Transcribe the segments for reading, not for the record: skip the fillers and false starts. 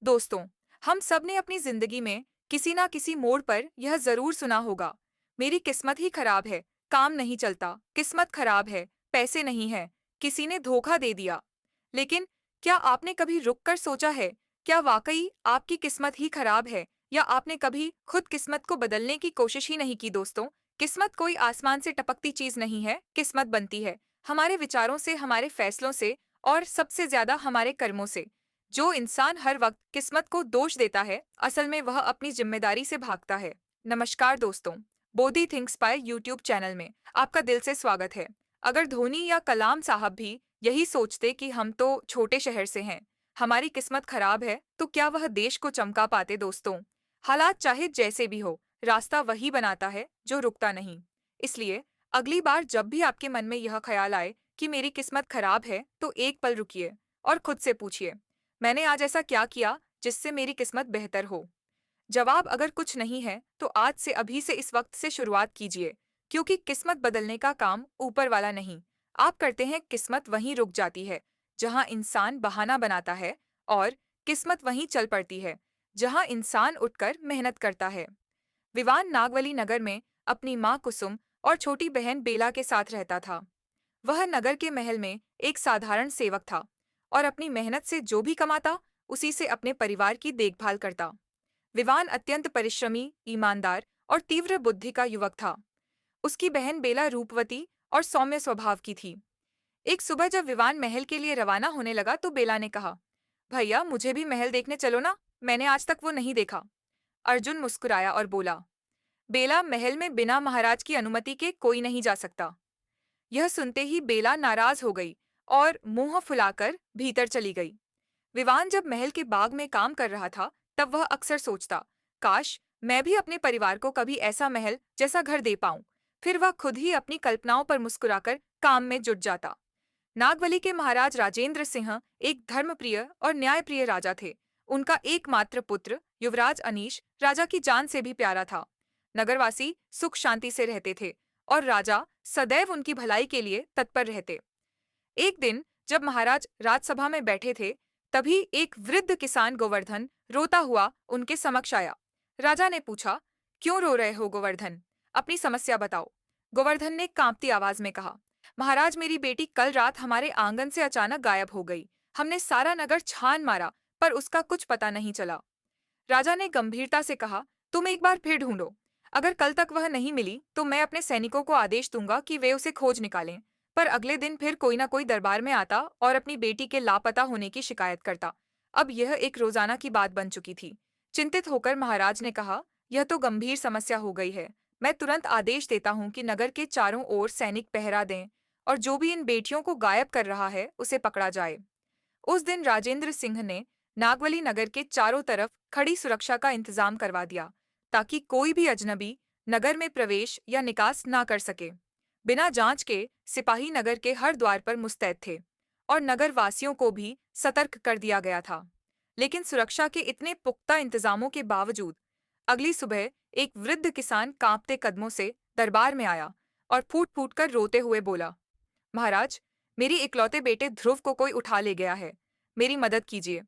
दोस्तों, हम सब ने अपनी जिंदगी में किसी ना किसी मोड़ पर यह जरूर सुना होगा, मेरी किस्मत ही खराब है, काम नहीं चलता, किस्मत खराब है, पैसे नहीं है, किसी ने धोखा दे दिया। लेकिन क्या आपने कभी रुक कर सोचा है, क्या वाकई आपकी किस्मत ही खराब है, या आपने कभी खुद किस्मत को बदलने की कोशिश ही नहीं की? दोस्तों, किस्मत कोई आसमान से टपकती चीज नहीं है। किस्मत बनती है हमारे विचारों से, हमारे फैसलों से, और सबसे ज्यादा हमारे कर्मों से। जो इंसान हर वक्त किस्मत को दोष देता है, असल में वह अपनी जिम्मेदारी से भागता है। नमस्कार दोस्तों, Bodhi thinks by YouTube channel में आपका दिल से स्वागत है। अगर धोनी या कलाम साहब भी यही सोचते कि हम तो छोटे शहर से हैं, हमारी किस्मत खराब है, तो क्या वह देश को चमका पाते? दोस्तों, हालात चाहे जैसे भी हो, रास्ता वही बनाता है जो रुकता नहीं। इसलिए अगली बार जब भी आपके मन में यह ख्याल आए कि मेरी किस्मत खराब है, तो एक पल रुकिए और खुद से पूछिए, मैंने आज ऐसा क्या किया जिससे मेरी किस्मत बेहतर हो? जवाब अगर कुछ नहीं है, तो आज से, अभी से, इस वक्त से शुरुआत कीजिए। क्योंकि किस्मत बदलने का काम ऊपर वाला नहीं, आप करते हैं। किस्मत वहीं रुक जाती है जहां इंसान बहाना बनाता है, और किस्मत वहीं चल पड़ती है जहां इंसान उठकर मेहनत करता है। विवान नागवली नगर में अपनी माँ कुसुम और छोटी बहन बेला के साथ रहता था। वह नगर के महल में एक साधारण सेवक था, और अपनी मेहनत से जो भी कमाता, उसी से अपने परिवार की देखभाल करता। विवान अत्यंत परिश्रमी, ईमानदार और तीव्र बुद्धि का युवक था। उसकी बहन बेला रूपवती और सौम्य स्वभाव की थी। एक सुबह जब विवान महल के लिए रवाना होने लगा, तो बेला ने कहा, भैया, मुझे भी महल देखने चलो ना, मैंने आज तक वो नहीं देखा। अर्जुन मुस्कुराया और बोला, बेला, महल में बिना महाराज की अनुमति के कोई नहीं जा सकता। यह सुनते ही बेला नाराज हो गई और मुंह फुलाकर भीतर चली गई। विवान जब महल के बाग में काम कर रहा था, तब वह अक्सर सोचता, काश मैं भी अपने परिवार को कभी ऐसा महल जैसा घर दे पाऊं। फिर वह खुद ही अपनी कल्पनाओं पर मुस्कुराकर काम में जुट जाता। नागवली के महाराज राजेंद्र सिंह एक धर्मप्रिय और न्यायप्रिय राजा थे। उनका एकमात्र पुत्र युवराज अनीश राजा की जान से भी प्यारा था। नगरवासी सुख शांति से रहते थे, और राजा सदैव उनकी भलाई के लिए तत्पर रहते। एक दिन जब महाराज राजसभा में बैठे थे, तभी एक वृद्ध किसान गोवर्धन रोता हुआ उनके समक्ष आया। राजा ने पूछा, क्यों रो रहे हो गोवर्धन? अपनी समस्या बताओ। गोवर्धन ने कांपती आवाज में कहा, महाराज, मेरी बेटी कल रात हमारे आंगन से अचानक गायब हो गई। हमने सारा नगर छान मारा, पर उसका कुछ पता नहीं चला। राजा ने गंभीरता से कहा, तुम एक बार फिर ढूंढो। अगर कल तक वह नहीं मिली, तो मैं अपने सैनिकों को आदेश दूंगा कि वे उसे खोज निकालें। पर अगले दिन फिर कोई ना कोई दरबार में आता और अपनी बेटी के लापता होने की शिकायत करता। अब यह एक रोजाना की बात बन चुकी थी। चिंतित होकर महाराज ने कहा, यह तो गंभीर समस्या हो गई है। मैं तुरंत आदेश देता हूँ कि नगर के चारों ओर सैनिक पहरा दें, और जो भी इन बेटियों को गायब कर रहा है, उसे पकड़ा जाए। उस दिन राजेंद्र सिंह ने नागवली नगर के चारों तरफ खड़ी सुरक्षा का इंतजाम करवा दिया, ताकि कोई भी अजनबी नगर में प्रवेश या निकास ना कर सके। बिना जांच के सिपाही नगर के हर द्वार पर मुस्तैद थे, और नगर वासियों को भी सतर्क कर दिया गया था। लेकिन सुरक्षा के इतने पुख्ता इंतजामों के बावजूद अगली सुबह एक वृद्ध किसान कांपते कदमों से दरबार में आया और फूट फूट कर रोते हुए बोला, महाराज, मेरी इकलौते बेटे ध्रुव को कोई उठा ले गया है, मेरी मदद कीजिए।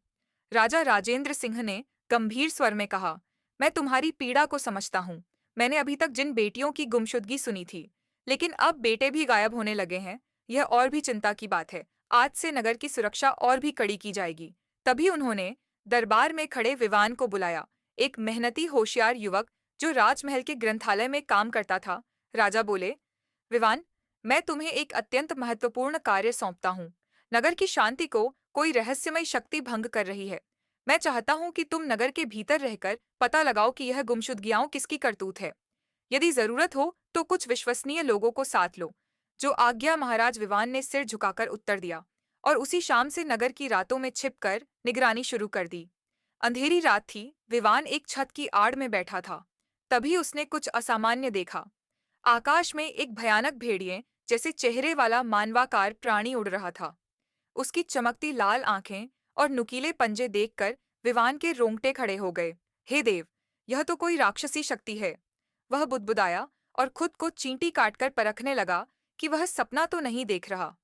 राजा राजेंद्र सिंह ने गंभीर स्वर में कहा, मैं तुम्हारी पीड़ा को समझता हूँ। मैंने अभी तक जिन बेटियों की गुमशुदगी सुनी थी, लेकिन अब बेटे भी गायब होने लगे हैं, यह और भी चिंता की बात है। आज से नगर की सुरक्षा और भी कड़ी की जाएगी। तभी उन्होंने दरबार में खड़े विवान को बुलाया, एक मेहनती होशियार युवक जो राजमहल के ग्रंथालय में काम करता था। राजा बोले, विवान, मैं तुम्हें एक अत्यंत महत्वपूर्ण कार्य सौंपता हूँ। नगर की शांति को कोई रहस्यमय शक्ति भंग कर रही है। मैं चाहता हूँ कि तुम नगर के भीतर रहकर पता लगाओ कि यह गुमशुदगियां किसकी करतूत है। यदि जरूरत हो तो कुछ विश्वसनीय लोगों को साथ लो। जो आज्ञा, महाराज विवान ने सिर झुकाकर उत्तर दिया, और उसी शाम से नगर की रातों में छिपकर निगरानी शुरू कर दी। अंधेरी रात थी। विवान एक छत की आड़ में बैठा था। तभी उसने कुछ असामान्य देखा। आकाश में एक भयानक भेड़िए जैसे चेहरे वाला मानवाकार प्राणी उड़ रहा था। उसकी चमकती लाल आंखें और नुकीले पंजे देखकर विवान के रोंगटे खड़े हो गए। हे देव, यह तो कोई राक्षसी शक्ति है। वह बुदबुदाया और खुद को चींटी काटकर परखने लगा कि वह सपना तो नहीं देख रहा।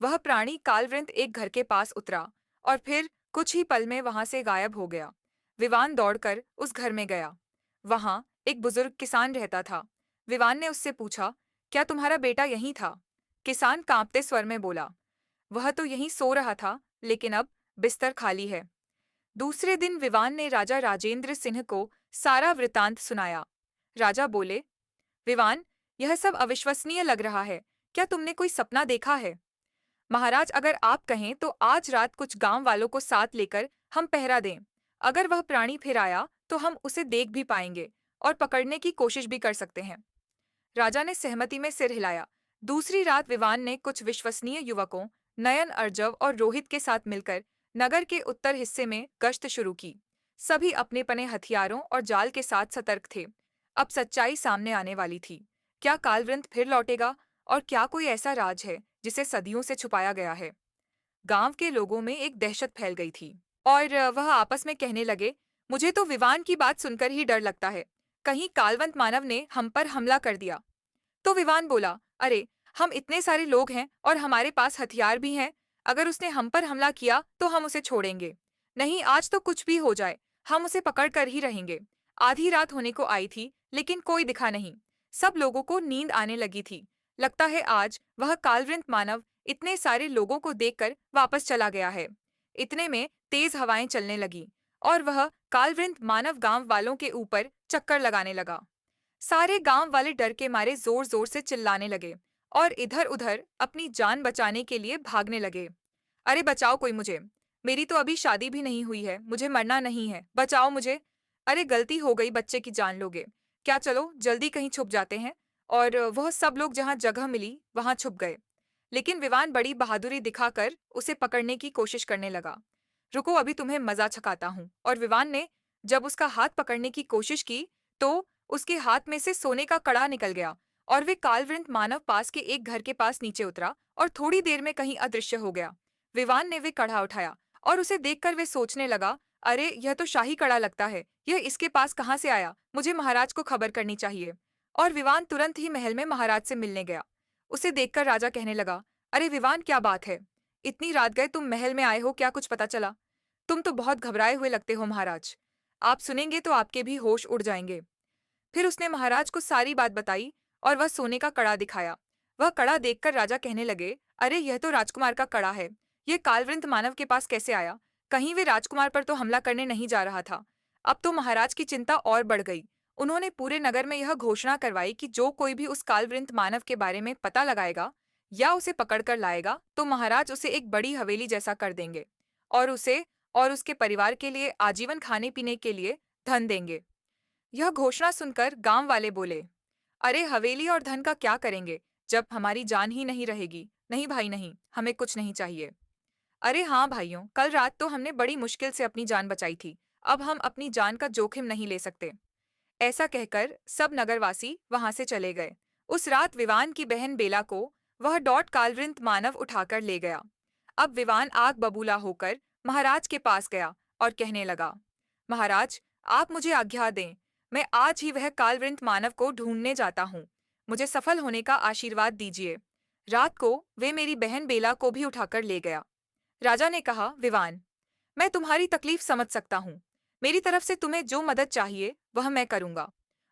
वह प्राणी कालवृंत एक घर के पास उतरा, और फिर कुछ ही पल में वहां से गायब हो गया। विवान दौड़कर उस घर में गया। वहां एक बुजुर्ग किसान रहता था। विवान ने उससे पूछा, क्या तुम्हारा बेटा यहीं था? किसान कांपते स्वर में बोला, वह तो यहीं सो रहा था, लेकिन अब बिस्तर खाली है। दूसरे दिन विवान ने राजा राजेंद्र सिंह को सारा वृतांत सुनाया। राजा बोले, विवान, यह सब अविश्वसनीय लग रहा है। क्या तुमने कोई सपना देखा है? महाराज, अगर आप कहें तो आज रात कुछ गांव वालों को साथ लेकर हम पहरा दें। अगर वह प्राणी फिर आया तो हम उसे देख भी पाएंगे और पकड़ने की कोशिश भी कर सकते हैं। राजा ने सहमति में सिर हिलाया। दूसरी रात विवान ने कुछ विश्वसनीय युवकों, नयन, अर्जव और रोहित के साथ मिलकर नगर के उत्तर हिस्से में गश्त शुरू की। सभी अपने पने हथियारों और जाल के साथ सतर्क थे। अब सच्चाई सामने आने वाली थी। क्या कालवृंत फिर लौटेगा, और क्या कोई ऐसा राज है जिसे सदियों से छुपाया गया है? गांव के लोगों में एक दहशत फैल गई थी और वह आपस में कहने लगे, मुझे तो विवान की बात सुनकर ही डर लगता है। कहीं कालवंत मानव ने हम पर हमला कर दिया। तो विवान बोला, अरे, हम इतने सारे लोग हैं और हमारे पास हथियार भी हैं। अगर उसने हम पर हमला किया तो हम उसे छोड़ेंगे नहीं। आज तो कुछ भी हो जाए, हम उसे पकड़ कर ही रहेंगे। आधी रात होने को आई थी, लेकिन कोई दिखा नहीं। सब लोगों को नींद आने लगी थी। लगता है आज वह कालवृंत मानव इतने सारे लोगों को देखकर वापस चला गया है। इतने में तेज हवाएं चलने लगी और वह कालवृंत मानव गांव वालों के ऊपर चक्कर लगाने लगा। सारे गांव वाले डर के मारे जोर जोर से चिल्लाने लगे और इधर उधर अपनी जान बचाने के लिए भागने लगे। अरे बचाओ कोई मुझे, मेरी तो अभी शादी भी नहीं हुई है, मुझे मरना नहीं है, बचाओ मुझे। अरे गलती हो गई, बच्चे की जान लोगे क्या? चलो जल्दी कहीं छुप जाते हैं। और वह सब लोग जहां जगह मिली वहां छुप गए। लेकिन विवान बड़ी बहादुरी दिखाकर उसे पकड़ने की कोशिश करने लगा। रुको, अभी तुम्हें मजा चखाता हूँ। और विवान ने जब उसका हाथ पकड़ने की कोशिश की तो उसके हाथ में से सोने का कड़ा निकल गया और वे कालवृंत मानव पास के एक घर के पास नीचे उतरा और थोड़ी देर में कहीं अदृश्य हो गया। विवान ने वे कड़ा उठाया और उसे देखकर वे सोचने लगा, अरे यह तो शाही कड़ा लगता है। यह इसके पास कहाँ से आया? मुझे महाराज को खबर करनी चाहिए। और विवान तुरंत ही महल में महाराज से मिलने गया। उसे देखकर राजा कहने लगा, अरे विवान, क्या बात है? इतनी रात गए तुम महल में आए हो, क्या कुछ पता चला? तुम तो बहुत घबराए हुए लगते हो महाराज। आप सुनेंगे तो आपके भी होश उड़ जाएंगे। फिर उसने महाराज को सारी बात बताई और वह सोने का कड़ा दिखाया। वह कड़ा देखकर राजा कहने लगे, अरे यह तो राजकुमार का कड़ा है। यह कालवृंत मानव के पास कैसे आया? कहीं वे राजकुमार पर तो हमला करने नहीं जा रहा था। अब तो महाराज की चिंता और बढ़ गई। उन्होंने पूरे नगर में यह घोषणा करवाई कि जो कोई भी उस कालवृंत मानव के बारे में पता लगाएगा या उसे पकड़कर लाएगा तो महाराज उसे एक बड़ी हवेली जैसा कर देंगे और उसे और उसके परिवार के लिए आजीवन खाने पीने के लिए धन देंगे। यह घोषणा सुनकर गांव वाले बोले, अरे हवेली और धन का क्या करेंगे जब हमारी जान ही नहीं रहेगी? नहीं भाई नहीं, हमें कुछ नहीं चाहिए। अरे हाँ भाइयों, कल रात तो हमने बड़ी मुश्किल से अपनी जान बचाई थी। अब हम अपनी जान का जोखिम नहीं ले सकते। ऐसा कहकर सब नगरवासी वहां से चले गए। उस रात विवान की बहन बेला को वह डॉट कालवृंत मानव उठाकर ले गया। अब विवान आग बबूला होकर महाराज के पास गया और कहने लगा, महाराज, आप मुझे आज्ञा दें। मैं आज ही वह कालवृंत मानव को ढूंढने जाता हूँ। मुझे सफल होने का आशीर्वाद दीजिए। रात को वे मेरी बहन बेला को भी उठाकर ले गया। राजा ने कहा, विवान, मैं तुम्हारी तकलीफ समझ सकता हूँ। मेरी तरफ से तुम्हें जो मदद चाहिए वह मैं करूंगा,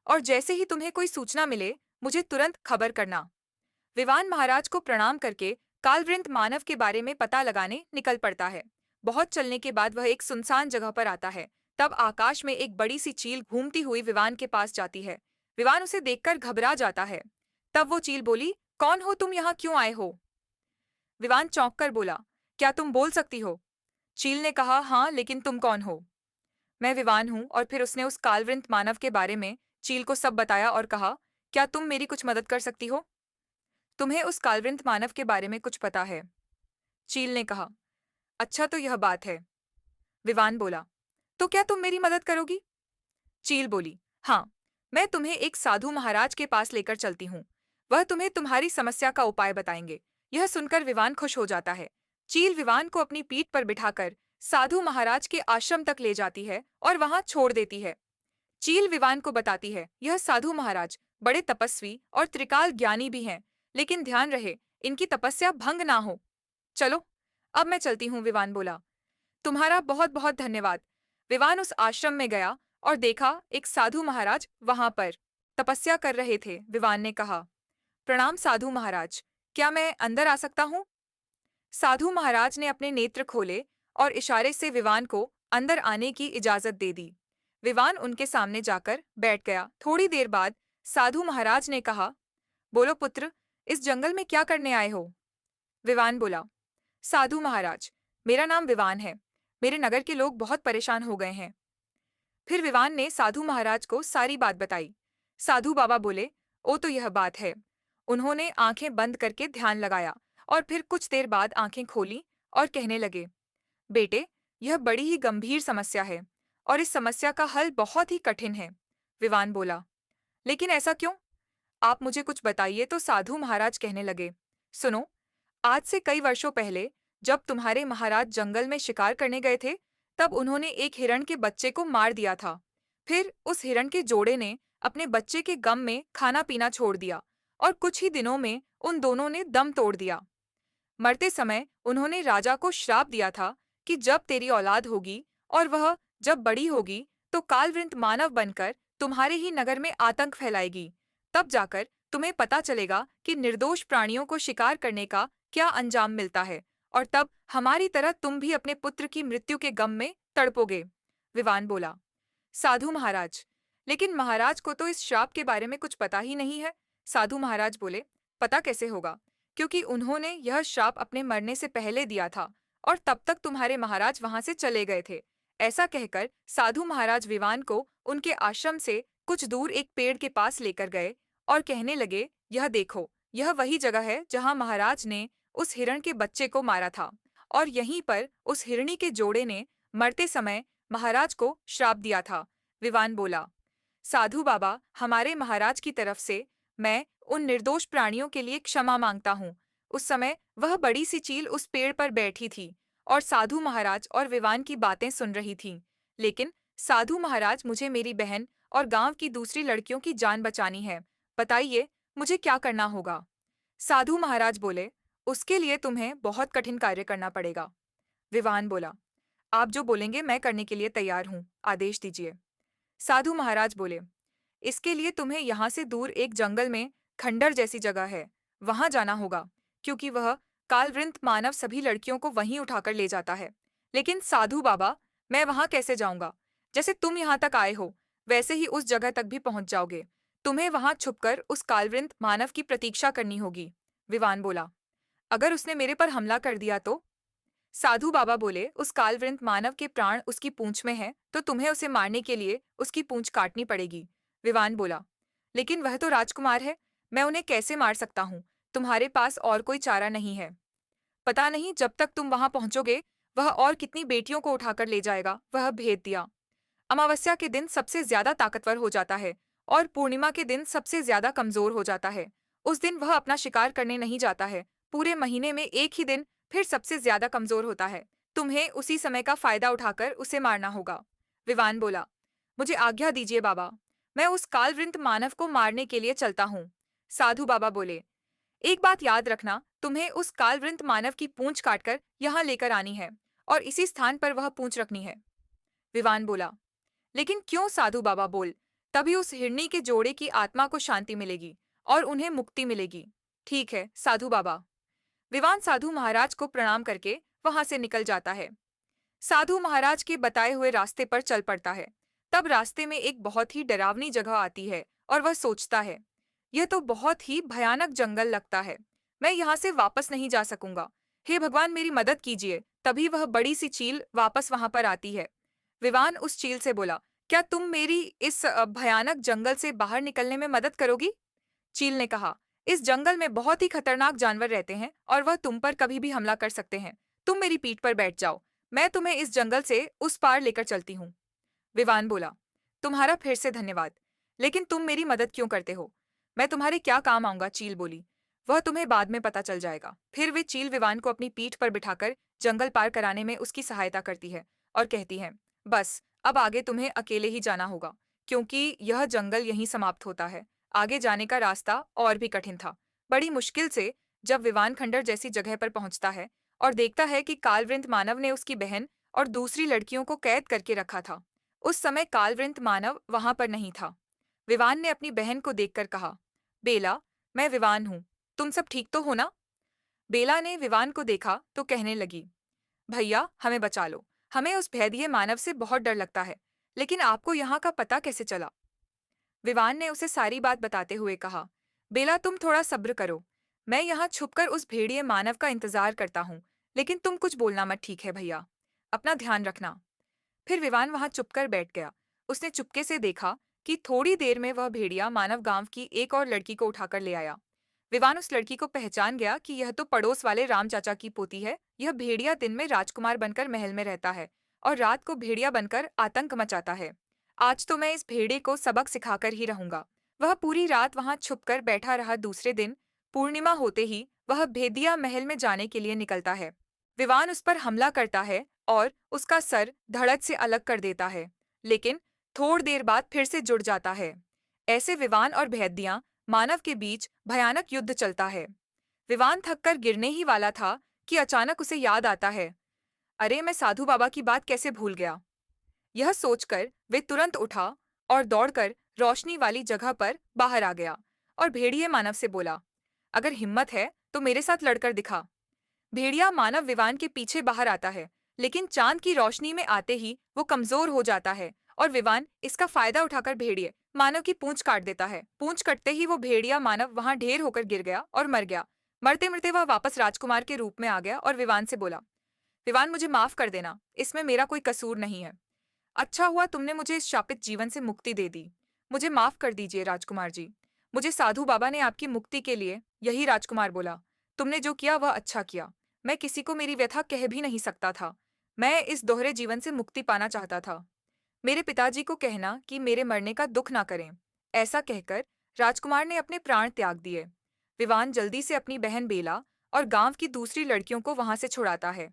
और जैसे ही तुम्हें कोई सूचना मिले मुझे तुरंत खबर करना। विवान महाराज को प्रणाम करके कालवृंत मानव के बारे में पता लगाने निकल पड़ता है। बहुत चलने के बाद वह एक सुनसान जगह पर आता है। तब आकाश में एक बड़ी सी चील घूमती हुई विवान के पास जाती है। विवान उसे देखकर घबरा जाता है। तब वो चील बोली, कौन हो तुम? यहाँ क्यों आए हो? विवान चौंक कर बोला, क्या तुम बोल सकती हो? चील ने कहा, हाँ, लेकिन तुम कौन हो? मैं विवान हूँ। और फिर उसने उस कालवृंत मानव के बारे में चील को सब बताया और कहा, क्या तुम मेरी कुछ मदद कर सकती हो? तुम्हें उस कालवृंत मानव के बारे में कुछ पता है? चील ने कहा, अच्छा तो यह बात है। विवान बोला, तो क्या तुम मेरी मदद करोगी? चील बोली, हाँ, मैं तुम्हें एक साधु महाराज के पास लेकर चलती हूँ। वह तुम्हें तुम्हारी समस्या का उपाय बताएंगे। यह सुनकर विवान खुश हो जाता है। चील विवान को अपनी पीठ पर बिठाकर साधु महाराज के आश्रम तक ले जाती है और वहां छोड़ देती है। चील विवान को बताती है, यह साधु महाराज बड़े तपस्वी और त्रिकाल ज्ञानी भी हैं, लेकिन ध्यान रहे इनकी तपस्या भंग ना हो। चलो, अब मैं चलती हूँ, विवान बोला। तुम्हारा बहुत बहुत धन्यवाद। विवान उस आश्रम में गया और देखा एक साधु महाराज वहां पर तपस्या कर रहे थे। विवान ने कहा, प्रणाम साधु महाराज, क्या मैं अंदर आ सकता हूँ? साधु महाराज ने अपने नेत्र खोले और इशारे से विवान को अंदर आने की इजाजत दे दी। विवान उनके सामने जाकर बैठ गया। थोड़ी देर बाद साधु महाराज ने कहा, बोलो पुत्र, इस जंगल में क्या करने आए हो? विवान बोला, साधु महाराज, मेरा नाम विवान है। मेरे नगर के लोग बहुत परेशान हो गए हैं। फिर विवान ने साधु महाराज को सारी बात बताई। साधु बाबा बोले, ओ तो यह बात है। उन्होंने आंखें बंद करके ध्यान लगाया और फिर कुछ देर बाद आंखें खोली और कहने लगे, बेटे, यह बड़ी ही गंभीर समस्या है और इस समस्या का हल बहुत ही कठिन है। विवान बोला, लेकिन ऐसा क्यों? आप मुझे कुछ बताइए। तो साधु महाराज कहने लगे, सुनो, आज से कई वर्षों पहले जब तुम्हारे महाराज जंगल में शिकार करने गए थे, तब उन्होंने एक हिरण के बच्चे को मार दिया था। फिर उस हिरण के जोड़े ने अपने बच्चे के गम में खाना पीना छोड़ दिया और कुछ ही दिनों में उन दोनों ने दम तोड़ दिया। मरते समय उन्होंने राजा को श्राप दिया था कि जब तेरी औलाद होगी और वह जब बड़ी होगी तो कालवृंत मानव बनकर तुम्हारे ही नगर में आतंक फैलाएगी। तब जाकर तुम्हें पता चलेगा कि निर्दोष प्राणियों को शिकार करने का क्या अंजाम मिलता है और तब हमारी तरह तुम भी अपने पुत्र की मृत्यु के गम में तड़पोगे। विवान बोला, साधु महाराज, लेकिन महाराज को तो इस श्राप के बारे में कुछ पता ही नहीं है। साधु महाराज बोले, पता कैसे होगा, क्योंकि उन्होंने यह श्राप अपने मरने से पहले दिया था और तब तक तुम्हारे महाराज वहां से चले गए थे। ऐसा कहकर साधु महाराज विवान को उनके आश्रम से कुछ दूर एक पेड़ के पास लेकर गए और कहने लगे, यह देखो, यह वही जगह है जहां महाराज ने उस हिरण के बच्चे को मारा था और यहीं पर उस हिरणी के जोड़े ने मरते समय महाराज को श्राप दिया था। विवान बोला, साधु बाबा, हमारे महाराज की तरफ से मैं उन निर्दोष प्राणियों के लिए क्षमा मांगता हूँ। उस समय वह बड़ी सी चील उस पेड़ पर बैठी थी और साधु महाराज और विवान की बातें सुन रही थीं। लेकिन साधु महाराज, मुझे मेरी बहन और गांव की दूसरी लड़कियों की जान बचानी है। बताइए, मुझे क्या करना होगा? साधु महाराज बोले, उसके लिए तुम्हें बहुत कठिन कार्य करना पड़ेगा। विवान बोला, आप जो बोलेंगे मैं करने के लिए तैयार हूँ, आदेश दीजिए। साधु महाराज बोले, इसके लिए तुम्हें यहाँ से दूर एक जंगल में खंडर जैसी जगह है, वहां जाना होगा, क्योंकि वह कालवृंत मानव सभी लड़कियों को वहीं उठाकर ले जाता है। लेकिन साधु बाबा, मैं वहां कैसे जाऊंगा? जैसे तुम यहाँ तक आए हो वैसे ही उस जगह तक भी पहुंच जाओगे। तुम्हें वहां छुपकर उस कालवृंत मानव की प्रतीक्षा करनी होगी। विवान बोला, अगर उसने मेरे पर हमला कर दिया तो? साधु बाबा बोले, उस कालवृंत मानव के प्राण उसकी पूंछ में है, तो तुम्हें उसे मारने के लिए उसकी पूंछ काटनी पड़ेगी। विवान बोला, लेकिन वह तो राजकुमार है, मैं उन्हें कैसे मार सकता हूँ? तुम्हारे पास और कोई चारा नहीं है? पता नहीं जब तक तुम वहां पहुंचोगे वह और कितनी बेटियों को उठाकर ले जाएगा। वह भेद दिया। अमावस्या के दिन सबसे ज्यादा ताकतवर हो जाता है और पूर्णिमा के दिन सबसे ज्यादा कमजोर हो जाता है। उस दिन वह अपना शिकार करने नहीं जाता है। पूरे महीने में एक ही दिन फिर सबसे ज्यादा कमजोर होता है। तुम्हें उसी समय का फायदा उठाकर उसे मारना होगा। विवान बोला, मुझे आज्ञा दीजिए बाबा, मैं उस कालवृंत मानव को मारने के लिए चलता हूँ। साधु बाबा बोले, एक बात याद रखना, तुम्हें उस कालवृंत मानव की पूंछ काटकर यहाँ लेकर आनी है और इसी स्थान पर वह पूंछ रखनी है। विवान बोला, लेकिन क्यों साधु बाबा? बोल, तभी उस हिरनी के जोड़े की आत्मा को शांति मिलेगी और उन्हें मुक्ति मिलेगी। ठीक है साधु बाबा। विवान साधु महाराज को प्रणाम करके वहां से निकल जाता है। साधु महाराज के बताए हुए रास्ते पर चल पड़ता है। तब रास्ते में एक बहुत ही डरावनी जगह आती है और वह सोचता है, यह तो बहुत ही भयानक जंगल लगता है, मैं यहाँ से वापस नहीं जा सकूंगा। हे भगवान, मेरी मदद कीजिए। तभी वह बड़ी सी चील वापस वहां पर आती है। विवान उस चील से बोला, क्या तुम मेरी इस भयानक जंगल से बाहर निकलने में मदद करोगी? चील ने कहा, इस जंगल में बहुत ही खतरनाक जानवर रहते हैं और वह तुम पर कभी भी हमला कर सकते हैं। तुम मेरी पीठ पर बैठ जाओ, मैं तुम्हें इस जंगल से उस पार लेकर चलती हूँ। विवान बोला, तुम्हारा फिर से धन्यवाद, लेकिन तुम मेरी मदद क्यों करते हो? मैं तुम्हारे क्या काम आऊंगा? चील बोली, वह तुम्हें बाद में पता चल जाएगा। फिर वे चील विवान को अपनी पीठ पर बिठाकर जंगल पार कराने में उसकी सहायता करती है और कहती है, बस अब आगे तुम्हें अकेले ही जाना होगा, क्योंकि यह जंगल यहीं समाप्त होता है। आगे जाने का रास्ता और भी कठिन था। बड़ी मुश्किल से जब विवान खंडर जैसी जगह पर पहुंचता है और देखता है कि कालवृंत मानव ने उसकी बहन और दूसरी लड़कियों को कैद करके रखा था। उस समय कालवृंत मानव वहां पर नहीं था। विवान ने अपनी बहन को देखकर कहा, बेला, मैं विवान हूँ, तुम सब ठीक तो हो ना? बेला ने विवान को देखा तो कहने लगी, भैया हमें बचा लो, हमें उस भेदिये मानव से बहुत डर लगता है, लेकिन आपको यहाँ का पता कैसे चला? विवान ने उसे सारी बात बताते हुए कहा, बेला तुम थोड़ा सब्र करो, मैं यहाँ छुपकर उस भेड़िए मानव का इंतजार करता हूँ, लेकिन तुम कुछ बोलना मत, ठीक है भैया? अपना ध्यान रखना। फिर विवान वहां चुपकर बैठ गया। उसने चुपके से देखा कि थोड़ी देर में वह भेड़िया मानव गांव की एक और लड़की को उठाकर ले आया। विवान उस लड़की को पहचान गया कि यह तो पड़ोस वाले राम चाचा की पोती है। यह भेड़िया दिन में राजकुमार बनकर महल में रहता है और रात को भेड़िया बनकर आतंक मचाता है। आज तो मैं इस भेड़े को सबक सिखाकर ही रहूंगा। वह पूरी रात वहां छुपकर बैठा रहा। दूसरे दिन पूर्णिमा होते ही वह भेदिया महल में जाने के लिए निकलता है। विवान उस पर हमला करता है और उसका सर धड़ से अलग कर देता है, लेकिन थोड़ी देर बाद फिर से जुड़ जाता है। ऐसे विवान और भेदिया मानव के बीच भयानक युद्ध चलता है। विवान थककर गिरने ही वाला था कि अचानक उसे याद आता है, अरे मैं साधु बाबा की बात कैसे भूल गया। यह सोचकर वे तुरंत उठा और दौड़कर रोशनी वाली जगह पर बाहर आ गया और भेड़िए मानव से बोला, अगर हिम्मत है तो मेरे साथ लड़कर दिखा। भेड़िया मानव विवान के पीछे बाहर आता है, लेकिन चांद की रोशनी में आते ही वो कमजोर हो जाता है और विवान इसका फायदा उठाकर भेड़िए मानव की पूंछ काट देता है। पूंछ कटते ही वो भेड़िया मानव वहां ढेर होकर गिर गया और मर गया। मरते मरते वह वापस राजकुमार के रूप में आ गया और विवान से बोला, विवान मुझे माफ कर देना, इसमें मेरा कोई कसूर नहीं है। अच्छा हुआ तुमने मुझे इस शापित जीवन से मुक्ति दे दी। मुझे माफ कर दीजिए राजकुमार जी। मुझे साधु बाबा ने आपकी मुक्ति के लिए यही राजकुमार बोला। तुमने जो किया वह अच्छा किया। मैं किसी को मेरी व्यथा कह भी नहीं सकता था। मैं इस दोहरे जीवन से मुक्ति पाना चाहता था। मेरे पिताजी को कहना कि मेरे मरने का दुख ना करें। ऐसा कहकर राजकुमार ने अपने प्राण त्याग दिए। विवान जल्दी से अपनी बहन बेला और गांव की दूसरी लड़कियों को वहां से छुड़ाता है।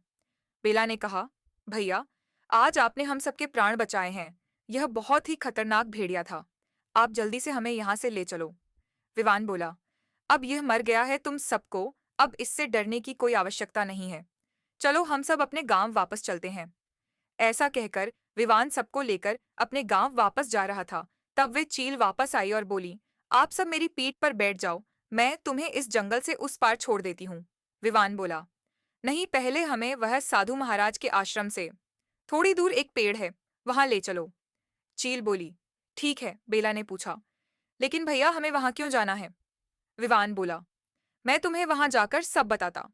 बेला ने कहा, भैया आज आपने हम सबके प्राण बचाए हैं। यह बहुत ही खतरनाक भेड़िया था। आप जल्दी से हमें यहाँ से ले चलो। विवान बोला, अब यह मर गया है तुम सबको, अब इससे डरने की कोई आवश्यकता नहीं है। चलो हम सब अपने गांव वापस चलते हैं। ऐसा कहकर विवान सबको लेकर अपने गांव वापस जा रहा था, तब वे चील वापस आई और बोली, आप सब मेरी पीठ पर बैठ जाओ, मैं तुम्हें इस जंगल से उस पार छोड़ देती हूँ। विवान बोला, नहीं, पहले हमें वह साधु महाराज के आश्रम से थोड़ी दूर एक पेड़ है, वहां ले चलो। चील बोली, ठीक है। बेला ने पूछा, लेकिन भैया हमें वहां क्यों जाना है? विवान बोला, मैं तुम्हें वहां जाकर सब बताता।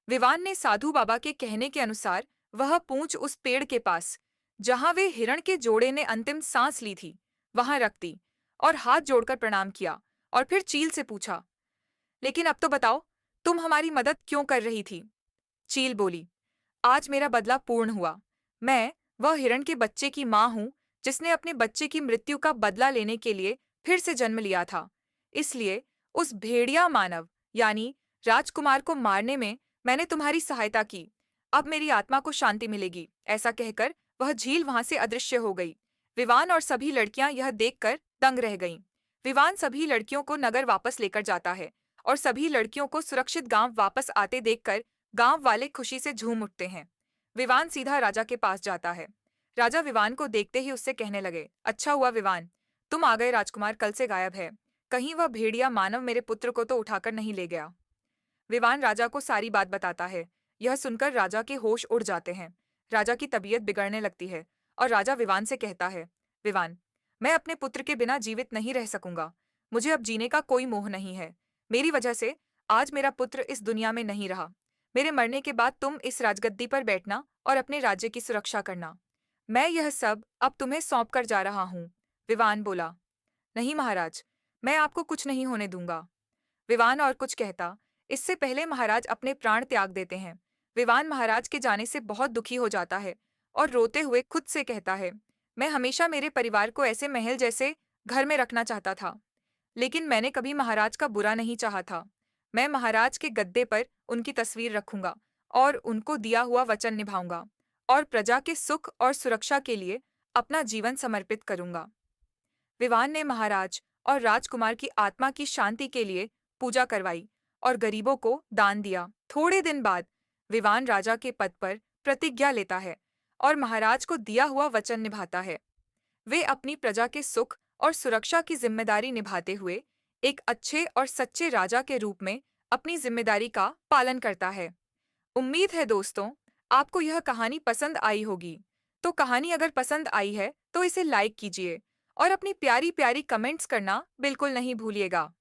विवान ने साधु बाबा के कहने के अनुसार वह पूंछ उस पेड़ के पास, जहां वे हिरण के जोड़े ने अंतिम सांस ली थी, वहां रख दी और हाथ जोड़कर प्रणाम किया और फिर चील से पूछा, लेकिन अब तो बताओ, तुम हमारी मदद क्यों कर रही थी? चील बोली, आज मेरा बदला पूर्ण हुआ। मैं वह हिरण के बच्चे की मां हूं, जिसने अपने बच्चे की मृत्यु का बदला लेने के लिए फिर से जन्म लिया था। इसलिए उस भेड़िया मानव यानी राजकुमार को मारने में मैंने तुम्हारी सहायता की। अब मेरी आत्मा को शांति मिलेगी। ऐसा कहकर वह झील वहां से अदृश्य हो गई। विवान और सभी लड़कियां यह देखकर दंग रह गईं। विवान सभी लड़कियों को नगर वापस लेकर जाता है और सभी लड़कियों को सुरक्षित गांव वापस आते देखकर गांव वाले खुशी से झूम उठते हैं। विवान सीधा राजा के पास जाता है। राजा विवान को देखते ही उससे कहने लगे, अच्छा हुआ विवान, तुम आ गए। राजकुमार कल से गायब है। कहीं वह भेड़िया मानव मेरे पुत्र को तो उठाकर नहीं ले गया। विवान राजा को सारी बात बताता है। यह सुनकर राजा के होश उड़ जाते हैं। राजा की तबीयत बिगड़ने लगती है और राजा विवान से कहता है, विवान, मैं अपने पुत्र के बिना जीवित नहीं रह सकूंगा। मुझे अब जीने का कोई मोह नहीं है। मेरी वजह से आज मेरा पुत्र इस दुनिया में नहीं रहा। मेरे मरने के बाद तुम इस राजगद्दी पर बैठना और अपने राज्य की सुरक्षा करना। मैं यह सब अब तुम्हें सौंप कर जा रहा हूँ। विवान बोला, नहीं महाराज, मैं आपको कुछ नहीं होने दूंगा। विवान और कुछ कहता, इससे पहले महाराज अपने प्राण त्याग देते हैं। विवान महाराज के जाने से बहुत दुखी हो जाता है और रोते हुए खुद से कहता है, मैं हमेशा मेरे परिवार को ऐसे महल जैसे घर में रखना चाहता था, लेकिन मैंने कभी महाराज का बुरा नहीं चाहा था। मैं महाराज के गद्दे पर उनकी तस्वीर रखूंगा और उनको दिया हुआ वचन निभाऊंगा और प्रजा के सुख और सुरक्षा के लिए अपना जीवन समर्पित करूंगा। विवान ने महाराज और राजकुमार की आत्मा की शांति के लिए पूजा करवाई और गरीबों को दान दिया। थोड़े दिन बाद विवान राजा के पद पर प्रतिज्ञा लेता है और महाराज को दिया हुआ वचन निभाता है। वे अपनी प्रजा के सुख और सुरक्षा की जिम्मेदारी निभाते हुए एक अच्छे और सच्चे राजा के रूप में अपनी जिम्मेदारी का पालन करता है। उम्मीद है दोस्तों, आपको यह कहानी पसंद आई होगी। तो कहानी अगर पसंद आई है तो इसे लाइक कीजिए और अपनी प्यारी प्यारी कमेंट्स करना बिल्कुल नहीं भूलिएगा।